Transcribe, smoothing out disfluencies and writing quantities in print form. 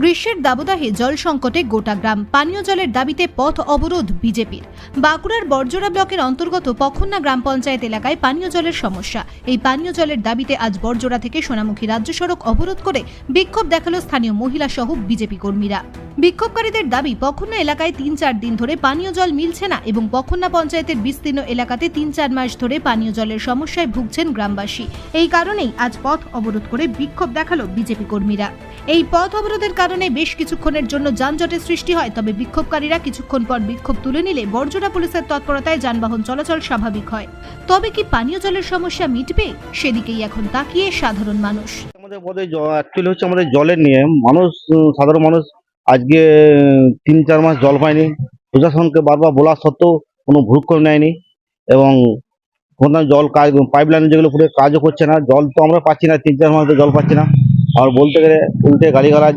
গ্রীষ্মের দাবদাহে জল সংকটে গোটা গ্রাম। পানীয় জলের দাবিতে পথ অবরোধ বিজেপির। বাঁকুড়ার বরজোড়া ব্লকের অন্তর্গত পখন্না গ্রাম পঞ্চায়েত এলাকায় পানীয় জলের সমস্যা। এই পানীয় জলের দাবিতে আজ বরজোড়া থেকে সোনামুখী রাজ্য সড়ক অবরোধ করে বিক্ষোভ দেখালো স্থানীয় মহিলা সহ বিজেপি কর্মীরা। বিক্ষোভকারীদের দাবি, পখন্না এলাকায় ৩-৪ দিন ধরে পানীয় জল মিলছে না এবং পখন্না পঞ্চায়েতের বিস্তীর্ণ এলাকাতে ৩-৪ মাস ধরে পানীয় জলের সমস্যায় ভুগছেন গ্রামবাসী। এই কারণেই আজ পথ অবরোধ করে বিক্ষোভ দেখালো বিজেপি কর্মীরা। এই পথ অবরোধের কারণে বেশ কিছুক্ষণের জন্য যানজটের সৃষ্টি হয়, তবে বিক্ষোভকারীরা কিছুক্ষণ পর বিক্ষোভ তুলে নিলে বরজোড়া পুলিশের তৎপরতায় যানবাহন চলাচল স্বাভাবিক হয়। তবে কি পানীয় জলের সমস্যা মিটবে? সেদিকেই এখন তাকিয়ে সাধারণ মানুষ। অ্যাকচুয়ালি হচ্ছে আমাদের জলের নিয়ে সাধারণ মানুষ আজকে ৩-৪ মাস জল পায়নি। প্রশাসনকে বারবার বলা সত্ত্বেও কোনো ভ্রুক্ষেপ নেয়নি এবং কোনো জল কাজ পাইপ লাইন যেগুলো পুরো কাজও করছে না। জল তো আমরা পাচ্ছি না, ৩-৪ মাস ধরে জল পাচ্ছি না। আর বলতে গেলে উল্টে গাড়ি ঘোড়া